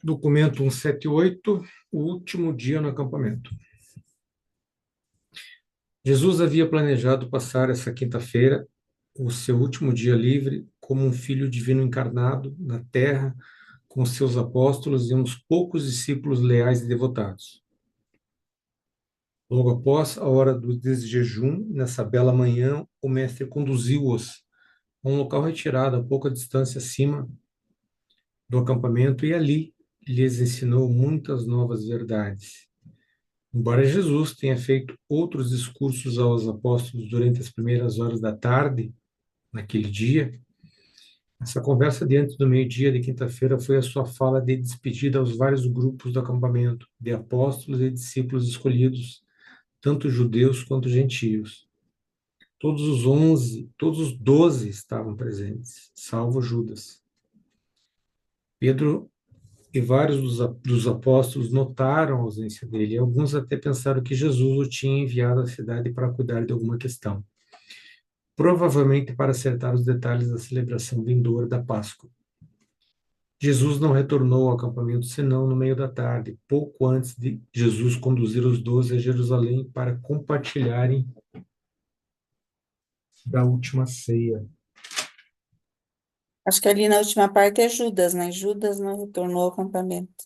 Documento 178, o último dia no acampamento. Jesus havia planejado passar essa quinta-feira, o seu último dia livre, como um filho divino encarnado na terra, com seus apóstolos e uns poucos discípulos leais e devotados. Logo após a hora do desjejum, nessa bela manhã, o mestre conduziu-os a um local retirado a pouca distância acima do acampamento e ali lhes ensinou muitas novas verdades. Embora Jesus tenha feito outros discursos aos apóstolos durante as primeiras horas da tarde, naquele dia, essa conversa diante do meio-dia de quinta-feira foi a sua fala de despedida aos vários grupos do acampamento, de apóstolos e discípulos escolhidos, tanto judeus quanto gentios. Todos os 12 estavam presentes, salvo Judas. Pedro e vários dos apóstolos notaram a ausência dele, e alguns até pensaram que Jesus o tinha enviado à cidade para cuidar de alguma questão, provavelmente para acertar os detalhes da celebração vindoura da Páscoa. Jesus não retornou ao acampamento senão no meio da tarde, pouco antes de Jesus conduzir os 12 a Jerusalém para compartilharem da última ceia. Acho que ali na última parte é Judas, né? Judas não retornou ao acampamento.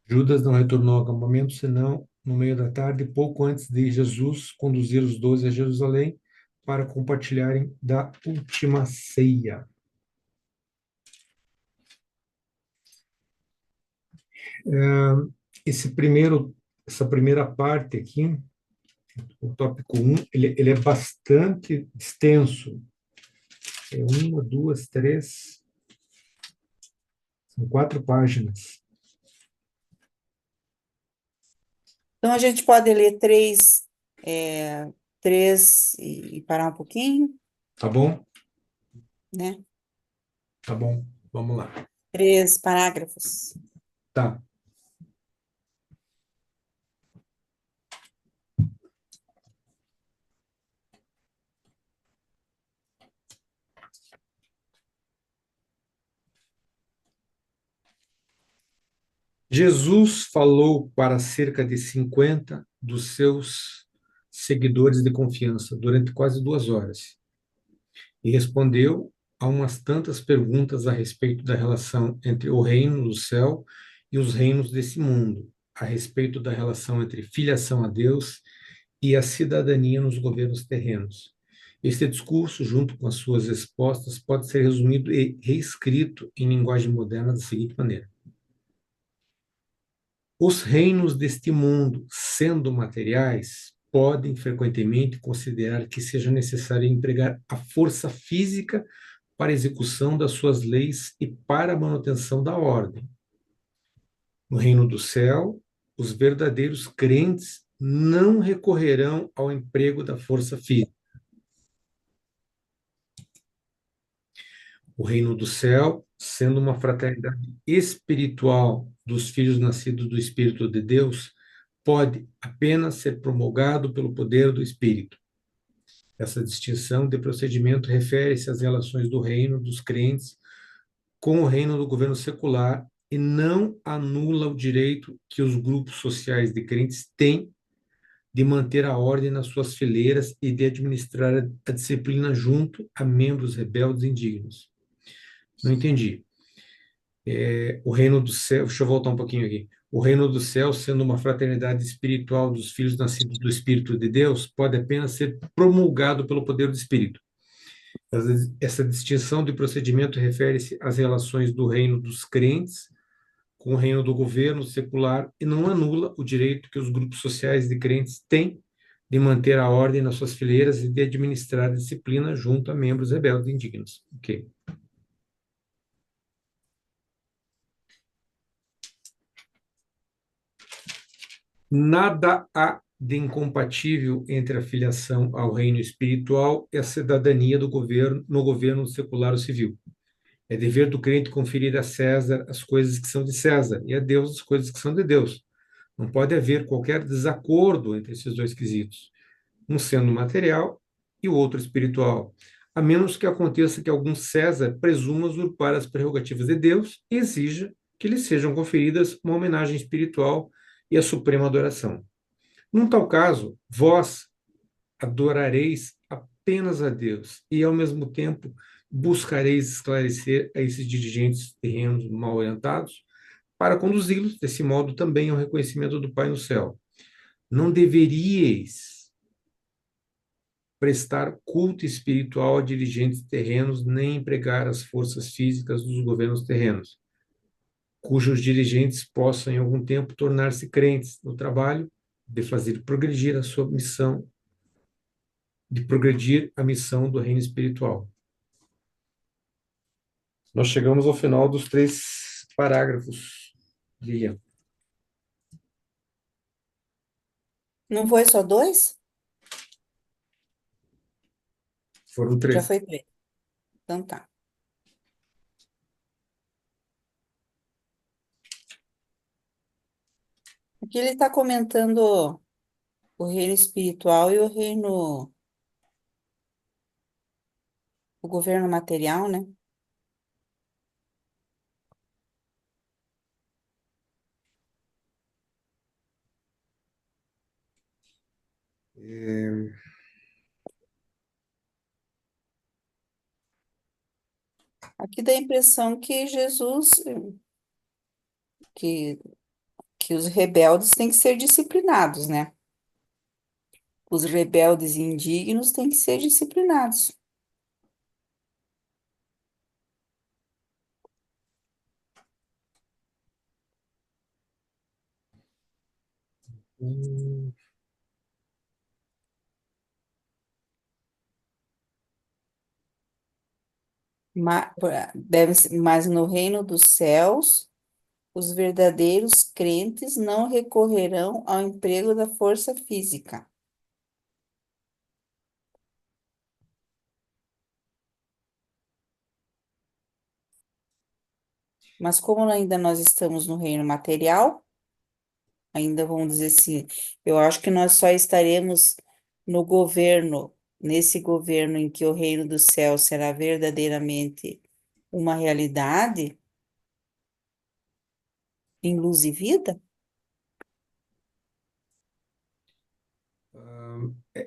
Judas não retornou ao acampamento senão no meio da tarde, pouco antes de Jesus conduzir os 12 a Jerusalém para compartilharem da última ceia. Essa primeira parte aqui, o tópico 1, ele é bastante extenso. É uma, duas, três, são 4 páginas. Então a gente pode ler três e parar um pouquinho, Tá bom? né? Tá bom, vamos lá. 3 parágrafos. Tá. Jesus falou para cerca de 50 dos seus seguidores de confiança durante quase 2 horas e respondeu a umas tantas perguntas a respeito da relação entre o reino do céu e os reinos desse mundo, a respeito da relação entre filiação a Deus e a cidadania nos governos terrenos. Este discurso, junto com as suas respostas, pode ser resumido e reescrito em linguagem moderna da seguinte maneira: os reinos deste mundo, sendo materiais, podem frequentemente considerar que seja necessário empregar a força física para a execução das suas leis e para a manutenção da ordem. No reino do céu, os verdadeiros crentes não recorrerão ao emprego da força física. O reino do céu, sendo uma fraternidade espiritual dos filhos nascidos do Espírito de Deus, pode apenas ser promulgado pelo poder do Espírito. Essa distinção de procedimento refere-se às relações do reino dos crentes com o reino do governo secular e não anula o direito que os grupos sociais de crentes têm de manter a ordem nas suas fileiras e de administrar a disciplina junto a membros rebeldes e indignos. Não entendi. O reino do céu, deixa eu voltar um pouquinho aqui. O reino do céu, sendo uma fraternidade espiritual dos filhos nascidos do Espírito de Deus, pode apenas ser promulgado pelo poder do Espírito. Essa distinção de procedimento refere-se às relações do reino dos crentes com o reino do governo secular e não anula o direito que os grupos sociais de crentes têm de manter a ordem nas suas fileiras e de administrar a disciplina junto a membros rebeldes e indignos. Ok. Nada há de incompatível entre a filiação ao reino espiritual e a cidadania do governo no governo secular ou civil. É dever do crente conferir a César as coisas que são de César e a Deus as coisas que são de Deus. Não pode haver qualquer desacordo entre esses dois quesitos, um sendo material e o outro espiritual, a menos que aconteça que algum César presuma usurpar as prerrogativas de Deus e exija que lhe sejam conferidas uma homenagem espiritual e a suprema adoração. Num tal caso, vós adorareis apenas a Deus e, ao mesmo tempo, buscareis esclarecer a esses dirigentes terrenos mal orientados para conduzi-los, desse modo, também ao reconhecimento do Pai no céu. Não deveríeis prestar culto espiritual a dirigentes terrenos, nem empregar as forças físicas dos governos terrenos, cujos dirigentes possam, em algum tempo, tornar-se crentes no trabalho de fazer progredir a sua missão, de progredir a missão do reino espiritual. Nós chegamos ao final dos 3 parágrafos, Lilian. Não foi só 2? Foram Já 3. foi 3. Então tá. Aqui ele está comentando o reino espiritual e o governo material, né? Aqui dá a impressão que Jesus, que, que os rebeldes têm que ser disciplinados, né? Os rebeldes e indignos têm que ser disciplinados. Mas no reino dos céus, os verdadeiros crentes não recorrerão ao emprego da força física. Mas como ainda nós estamos no reino material, ainda vamos dizer assim, eu acho que nós só estaremos no governo, nesse governo em que o reino do céu será verdadeiramente uma realidade em luz e vida.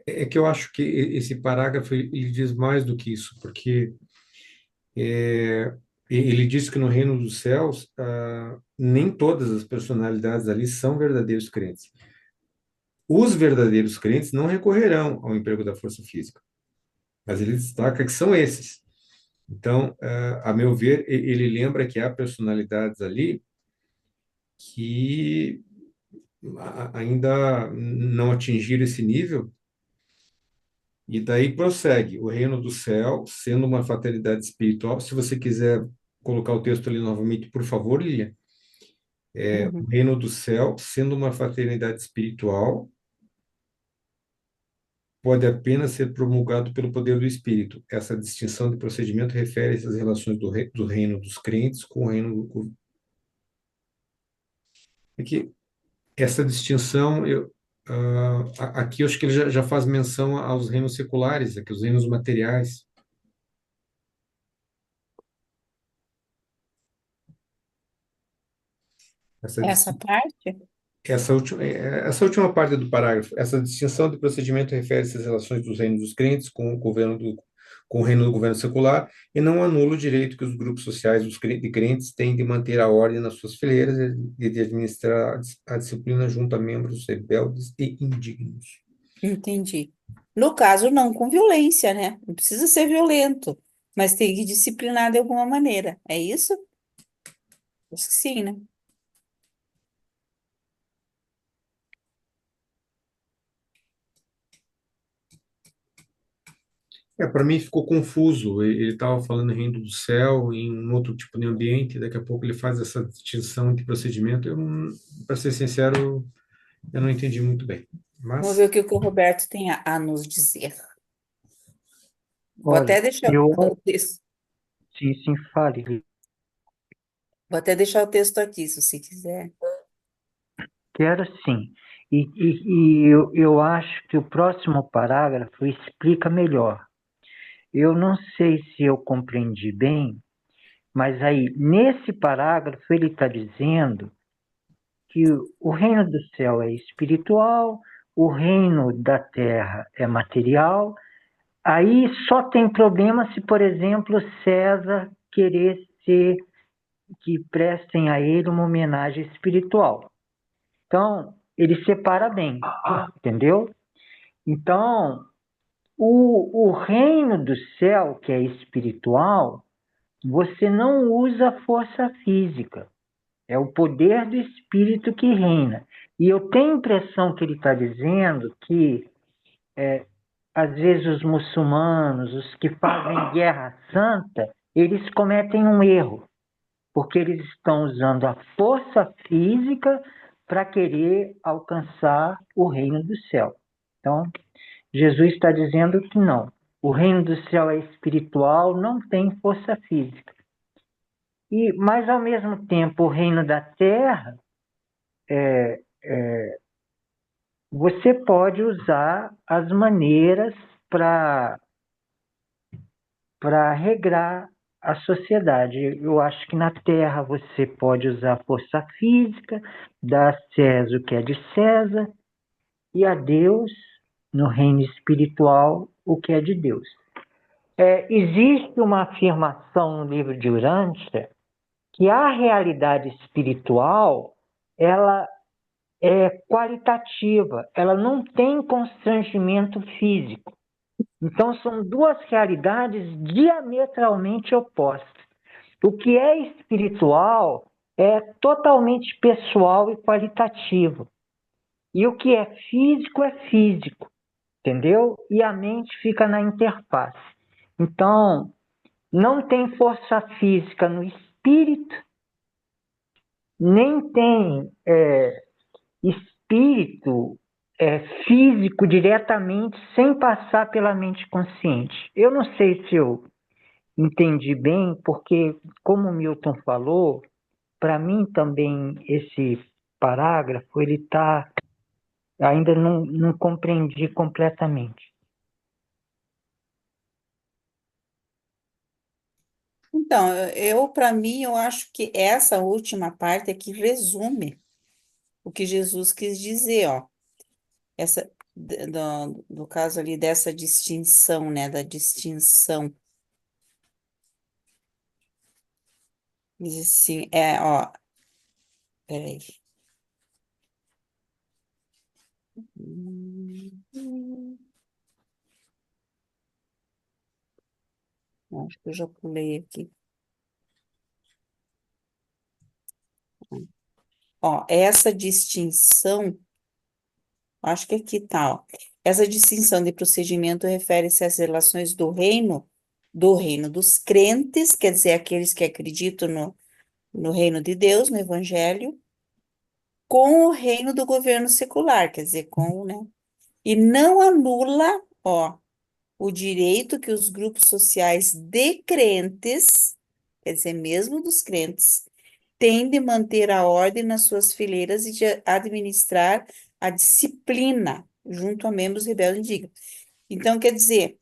É que eu acho que esse parágrafo ele diz mais do que isso, porque ele diz que no reino dos céus nem todas as personalidades ali são verdadeiros crentes. Os verdadeiros crentes não recorrerão ao emprego da força física, mas ele destaca que são esses. Então, a meu ver, ele lembra que há personalidades ali que ainda não atingiram esse nível. E daí prossegue, o reino do céu, sendo uma fraternidade espiritual. Se você quiser colocar o texto ali novamente, por favor, Lilian. O Uhum. reino do céu, sendo uma fraternidade espiritual, pode apenas ser promulgado pelo poder do Espírito. Essa distinção de procedimento refere-se às relações do reino dos crentes com o reino do... É que essa distinção, aqui eu acho que ele já faz menção aos reinos seculares, aqui os reinos materiais. Essa Essa parte? Essa última parte do parágrafo, essa distinção de procedimento refere-se às relações dos reinos dos crentes com o reino do governo secular e não anula o direito que os grupos sociais de crentes têm de manter a ordem nas suas fileiras e de administrar a disciplina junto a membros rebeldes e indignos. Entendi. No caso, não com violência, né? Não precisa ser violento, mas tem que disciplinar de alguma maneira. É isso? Acho que sim, né? Para mim ficou confuso. Ele estava falando em reino do céu, em um outro tipo de ambiente, daqui a pouco ele faz essa distinção de procedimento. Para ser sincero, eu não entendi muito bem. Vamos Mas ver o que o Roberto tem a nos dizer. Vou Olha, até deixar eu, o texto, sim, fale. vou até deixar o texto aqui, se você quiser. quero sim. E eu acho que o próximo parágrafo explica melhor. Eu não sei se eu compreendi bem, mas aí, nesse parágrafo, ele está dizendo que o reino do céu é espiritual, o reino da terra é material. Aí só tem problema se, por exemplo, César querer ser que prestem a ele uma homenagem espiritual. Então, ele separa bem, entendeu? Então, o reino do céu, que é espiritual, você não usa força física. É o poder do espírito que reina. E eu tenho a impressão que ele está dizendo que, às vezes, os muçulmanos, os que fazem guerra santa, eles cometem um erro, porque eles estão usando a força física para querer alcançar o reino do céu. Então, Jesus está dizendo que não. O reino do céu é espiritual, não tem força física. Mas, ao mesmo tempo, o reino da terra, você pode usar as maneiras para regrar a sociedade. Eu acho que na terra você pode usar a força física, dar a César o que é de César, e a Deus, no reino espiritual, o que é de Deus. Existe uma afirmação no livro de Urântia que a realidade espiritual ela é qualitativa, ela não tem constrangimento físico. Então, são duas realidades diametralmente opostas. O que é espiritual é totalmente pessoal e qualitativo. E o que é físico, entendeu? E a mente fica na interface. Então, não tem força física no espírito, nem tem espírito físico diretamente sem passar pela mente consciente. Eu não sei se eu entendi bem, porque, como o Milton falou, para mim também esse parágrafo ele está ainda não compreendi completamente. Então, para mim, eu acho que essa última parte é que resume o que Jesus quis dizer, ó. Essa, do caso ali dessa distinção, né, da distinção. Diz assim, ó, peraí. Acho que eu já pulei aqui. Ó, essa distinção, acho que aqui tá, ó. Essa distinção de procedimento refere-se às relações do reino dos crentes, quer dizer, aqueles que acreditam no reino de Deus, no Evangelho, com o reino do governo secular, quer dizer, né? E não anula, ó, o direito que os grupos sociais de crentes, quer dizer, mesmo dos crentes, têm de manter a ordem nas suas fileiras e de administrar a disciplina junto a membros rebeldes e indignos. Então, quer dizer,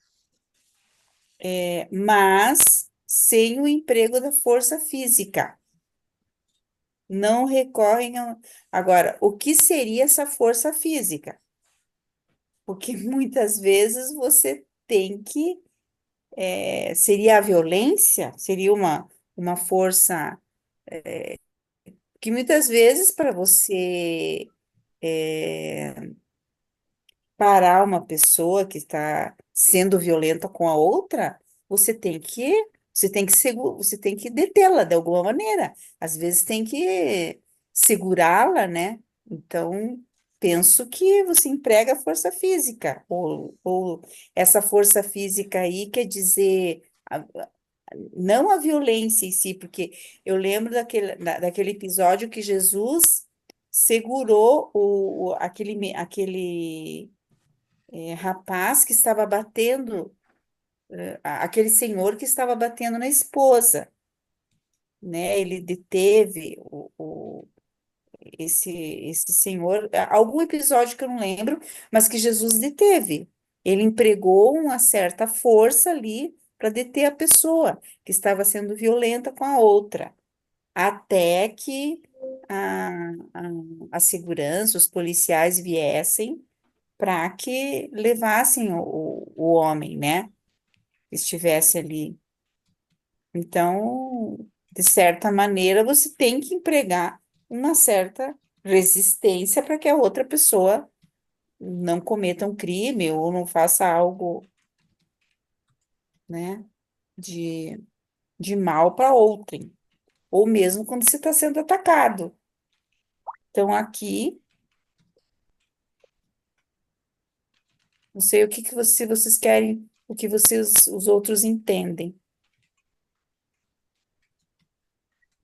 mas sem o emprego da força física. Não recorrem a... Agora, o que seria essa força física? Porque muitas vezes você tem que... seria a violência? Seria uma força... que muitas vezes, para você parar uma pessoa que está sendo violenta com a outra, você tem que detê-la de alguma maneira. Às vezes tem que segurá-la, né? Então, penso que você emprega a força física, ou essa força física aí quer dizer não a violência em si, porque eu lembro daquele episódio que Jesus segurou aquele rapaz que estava batendo, aquele senhor que estava batendo na esposa, né? Ele deteve esse senhor, algum episódio que eu não lembro, mas que Jesus deteve. Ele empregou uma certa força ali para deter a pessoa que estava sendo violenta com a outra, até que a, a segurança, os policiais viessem para que levassem o homem, né? Estivesse ali. Então, de certa maneira, você tem que empregar uma certa resistência para que a outra pessoa não cometa um crime ou não faça algo, né, de, de mal para outrem, ou mesmo quando você está sendo atacado. Então, aqui, não sei o que que vocês querem, o que os outros entendem.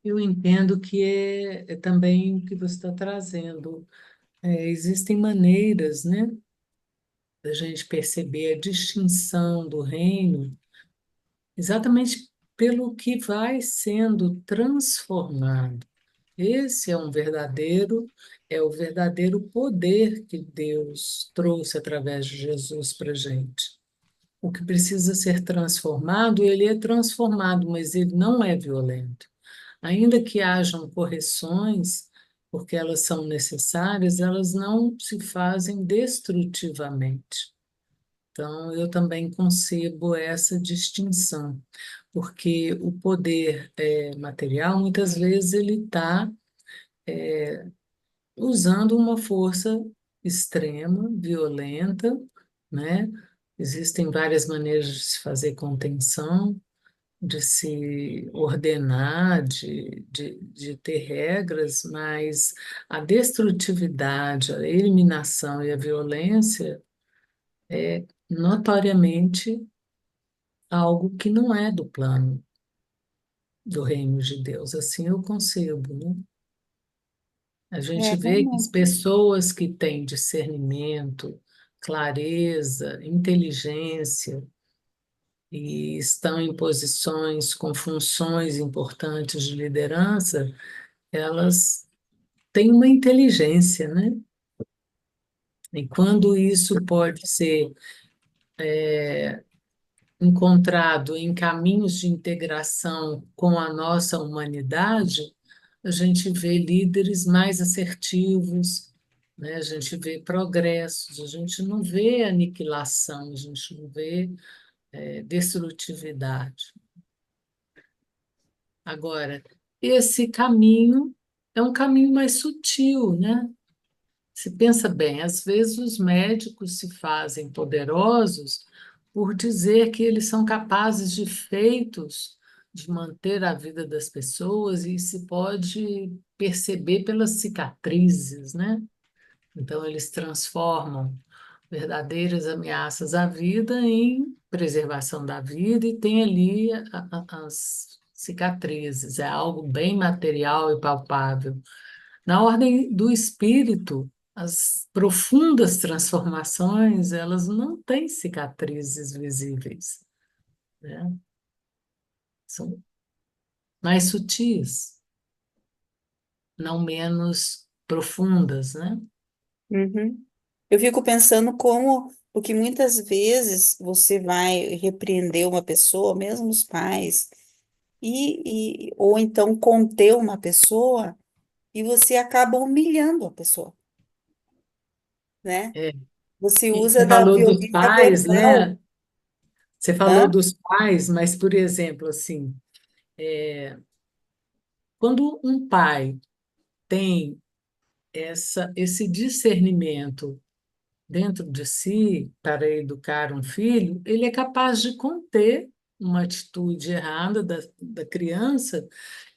Eu entendo que é também o que você está trazendo. Existem maneiras, né, da gente perceber a distinção do reino exatamente pelo que vai sendo transformado. Esse é o verdadeiro poder que Deus trouxe através de Jesus para a gente. O que precisa ser transformado, ele é transformado, mas ele não é violento. Ainda que hajam correções, porque elas são necessárias, elas não se fazem destrutivamente. Então, eu também concebo essa distinção, porque o poder material, muitas vezes, ele está usando uma força extrema, violenta, né? Existem várias maneiras de se fazer contenção, de se ordenar, de ter regras, mas a destrutividade, a eliminação e a violência é notoriamente algo que não é do plano do reino de Deus. Assim eu concebo, né? A gente vê que as Realmente. pessoas que têm discernimento, clareza, inteligência e estão em posições com funções importantes de liderança, elas têm uma inteligência, né? E quando isso pode ser encontrado em caminhos de integração com a nossa humanidade, a gente vê líderes mais assertivos, né? A gente vê progressos, a gente não vê aniquilação, a gente não vê destrutividade. Agora, esse caminho é um caminho mais sutil, né? Se pensa bem, às vezes os médicos se fazem poderosos por dizer que eles são capazes de feitos de manter a vida das pessoas e se pode perceber pelas cicatrizes, né? Então eles transformam verdadeiras ameaças à vida em preservação da vida e tem ali as cicatrizes, é algo bem material e palpável. Na ordem do espírito, as profundas transformações, elas não têm cicatrizes visíveis, né? São mais sutis, não menos profundas, né? Uhum. Eu fico pensando como, porque muitas vezes você vai repreender uma pessoa, mesmo os pais, ou então conter uma pessoa, e você acaba humilhando a pessoa, né? É. Você E usa você da falou dos violência pais, verbal, né? Você falou hã? dos pais, mas, por exemplo, assim, quando um pai tem esse discernimento dentro de si para educar um filho, ele é capaz de conter uma atitude errada da criança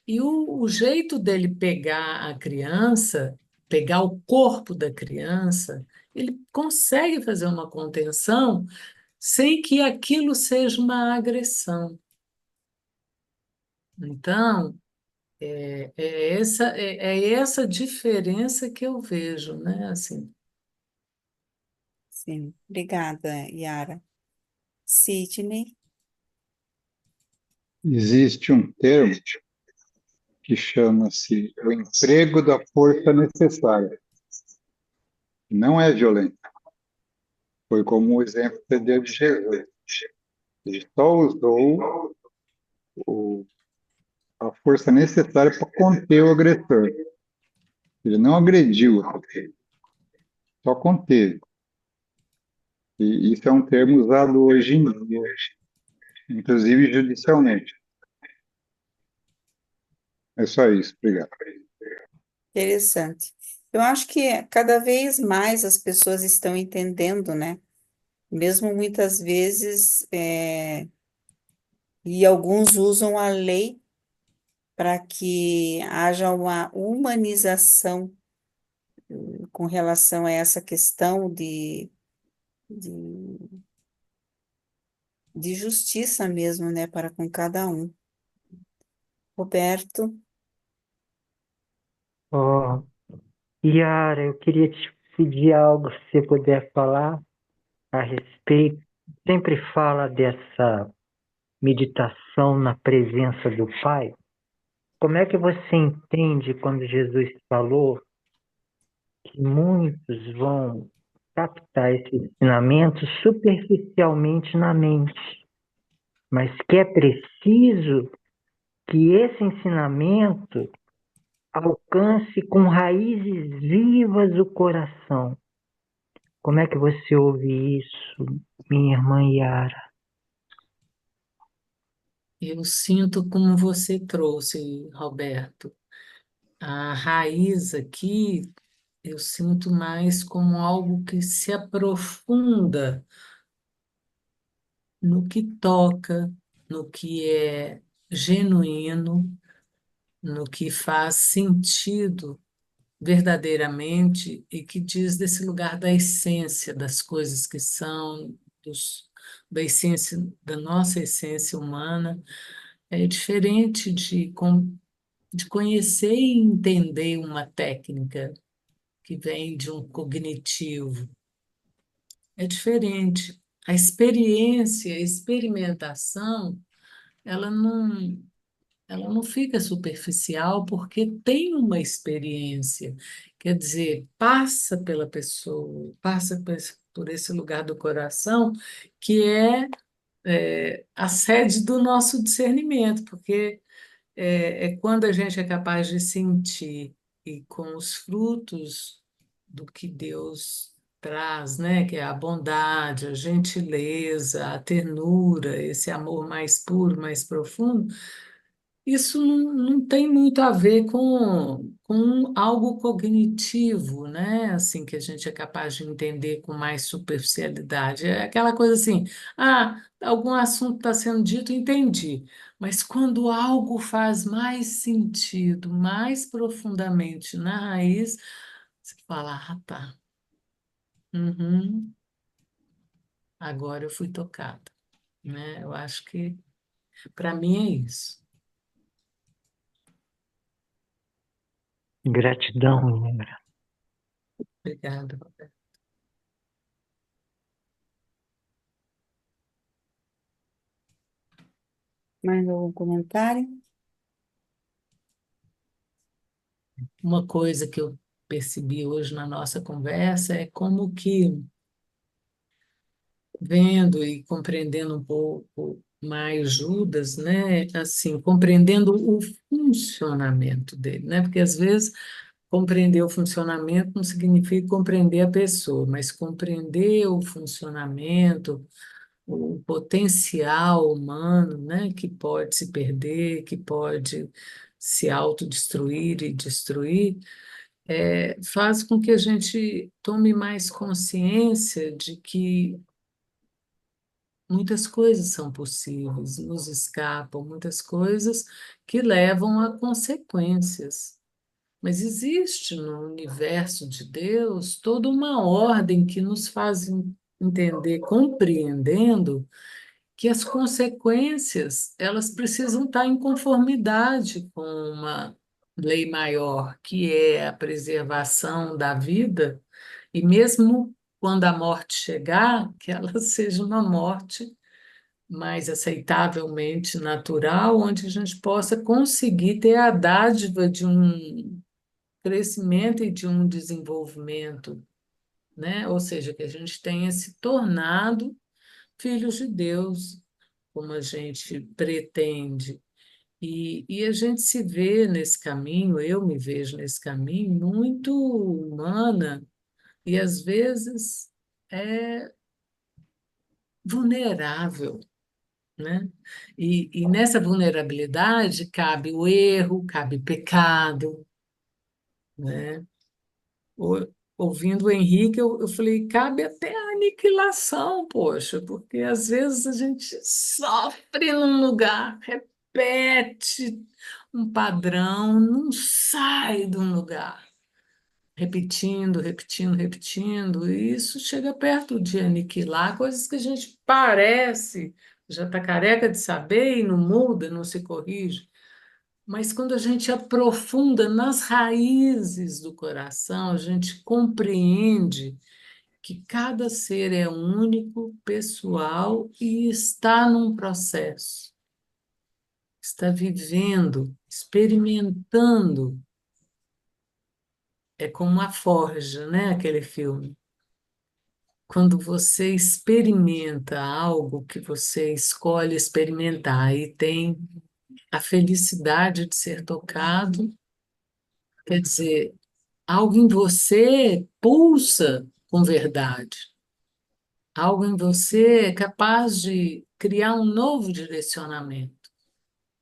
e o jeito dele pegar a criança, pegar o corpo da criança, ele consegue fazer uma contenção sem que aquilo seja uma agressão. Então, é essa diferença que eu vejo, né? Assim, Sim, obrigada, Yara. Sidney, Existe um termo que chama-se O Emprego da Força Necessária. Não é violento. Foi como o exemplo que você deu de Jesus. Ele só usou a força necessária para conter o agressor. Ele não agrediu, só conteve. E isso é um termo usado hoje em dia, inclusive judicialmente. É só isso, obrigado. Interessante. Eu acho que cada vez mais as pessoas estão entendendo, né? Mesmo muitas vezes, e alguns usam a lei para que haja uma humanização com relação a essa questão de, de justiça mesmo, né, para com cada um. Roberto, Ó, Yara, eu queria te pedir algo, se você puder falar a respeito. Sempre fala dessa meditação na presença do Pai. Como é que você entende quando Jesus falou que muitos vão captar esse ensinamento superficialmente na mente, mas que é preciso que esse ensinamento alcance com raízes vivas o coração? Como é que você ouve isso, minha irmã Yara? Eu sinto como você trouxe, Roberto. A raiz aqui, eu sinto mais como algo que se aprofunda no que toca, no que é genuíno, no que faz sentido verdadeiramente e que diz desse lugar da essência das coisas que são, da essência, da nossa essência humana. É diferente de conhecer e entender uma técnica que vem de um cognitivo. É diferente. A experiência, a experimentação, ela ela não fica superficial porque tem uma experiência. Quer dizer, passa pela pessoa, passa por esse lugar do coração que é a sede do nosso discernimento, porque é quando a gente é capaz de sentir e com os frutos do que Deus traz, né, que é a bondade, a gentileza, a ternura, esse amor mais puro, mais profundo, isso não tem muito a ver com algo cognitivo, né? Assim, que a gente é capaz de entender com mais superficialidade. É aquela coisa assim, algum assunto está sendo dito, entendi. Mas quando algo faz mais sentido, mais profundamente na raiz, você fala, tá, uhum, agora eu fui tocada, né? Eu acho que para mim é isso. Gratidão, Yara. Obrigada. mais algum comentário? Uma coisa que eu percebi hoje na nossa conversa é como que, vendo e compreendendo um pouco mais Judas, né, assim, compreendendo o funcionamento dele, né, porque às vezes compreender o funcionamento não significa compreender a pessoa, mas compreender o funcionamento, o potencial humano, né, que pode se perder, que pode se autodestruir e destruir, faz com que a gente tome mais consciência de que muitas coisas são possíveis, nos escapam, muitas coisas que levam a consequências. Mas existe no universo de Deus toda uma ordem que nos faz entender, compreendendo que as consequências elas precisam estar em conformidade com uma lei maior, que é a preservação da vida, e mesmo quando a morte chegar, que ela seja uma morte mais aceitavelmente natural, onde a gente possa conseguir ter a dádiva de um crescimento e de um desenvolvimento, né? Ou seja, que a gente tenha se tornado filhos de Deus, como a gente pretende. E a gente se vê nesse caminho, eu me vejo nesse caminho muito humana e às vezes é vulnerável, né? E nessa vulnerabilidade cabe o erro, cabe pecado, né? Ouvindo o Henrique, eu falei, cabe até a aniquilação, poxa, porque às vezes a gente sofre num lugar, repete um padrão, não sai de um lugar, repetindo, repetindo, repetindo, e isso chega perto de aniquilar coisas que a gente parece, já está careca de saber e não muda, não se corrige. Mas quando a gente aprofunda nas raízes do coração, a gente compreende que cada ser é único, pessoal e está num processo, está vivendo, experimentando. É como uma forja, né? Aquele filme. Quando você experimenta algo que você escolhe experimentar e tem a felicidade de ser tocado, quer dizer, algo em você pulsa com verdade. Algo em você é capaz de criar um novo direcionamento.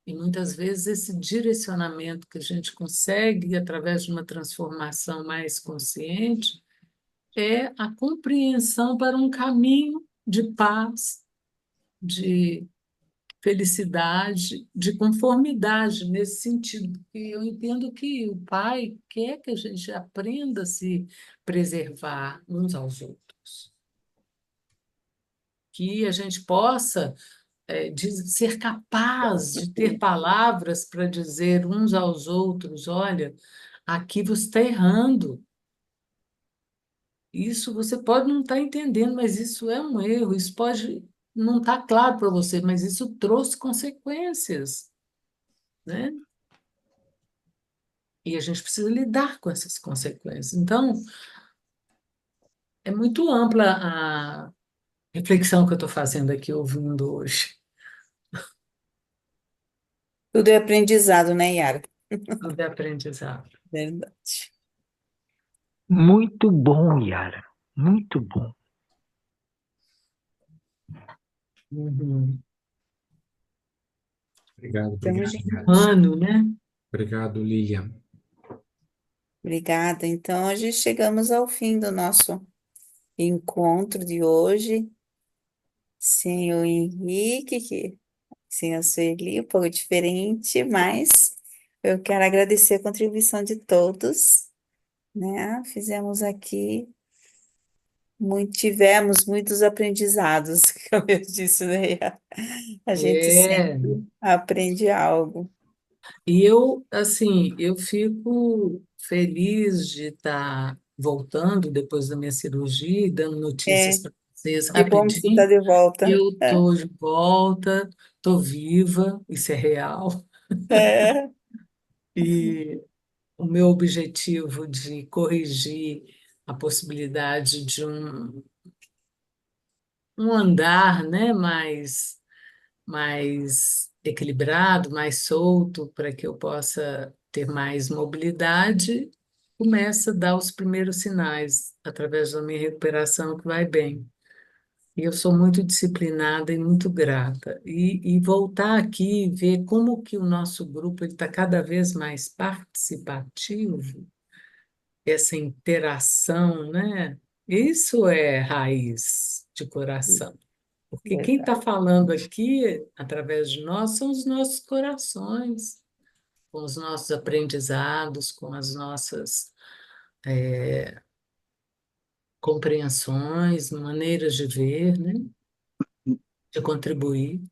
E muitas vezes esse direcionamento que a gente consegue através de uma transformação mais consciente é a compreensão para um caminho de paz, de felicidade, de conformidade nesse sentido, porque eu entendo que o Pai quer que a gente aprenda a se preservar uns aos outros, que a gente possa ser capaz de ter palavras para dizer uns aos outros, olha, aqui você está errando. Isso você pode não estar entendendo, mas isso é um erro, isso pode não estar claro para você, mas isso trouxe consequências, né? E a gente precisa lidar com essas consequências. Então, é muito ampla a reflexão que eu estou fazendo aqui, ouvindo hoje. Tudo é aprendizado, né, Yara? Tudo é aprendizado. Verdade. Muito bom, Yara. Muito bom. Uhum. Obrigado, Então, obrigado, gente, Yara. Humano, né? Obrigado, Lilian. obrigada. Então, a gente chegamos ao fim do nosso encontro de hoje. Sem o Henrique, sem a Sueli, um pouco diferente, mas eu quero agradecer a contribuição de todos, né? Fizemos aqui, tivemos muitos aprendizados, como eu disse, né? A gente É. sempre aprende algo. E eu, assim, eu fico feliz de estar voltando depois da minha cirurgia e dando notícias É, para vocês que bom que você está rapidinho. de volta. Eu estou de volta, estou viva, isso é real. É, E o meu objetivo de corrigir a possibilidade de um andar, né, mais equilibrado, mais solto, para que eu possa ter mais mobilidade, começa a dar os primeiros sinais através da minha recuperação que vai bem. E eu sou muito disciplinada e muito grata. E voltar aqui e ver como que o nosso grupo está cada vez mais participativo, essa interação, né? Isso é raiz de coração. Porque quem está verdade. falando aqui, através de nós, são os nossos corações, com os nossos aprendizados, com as nossas compreensões, maneiras de ver, né? De contribuir.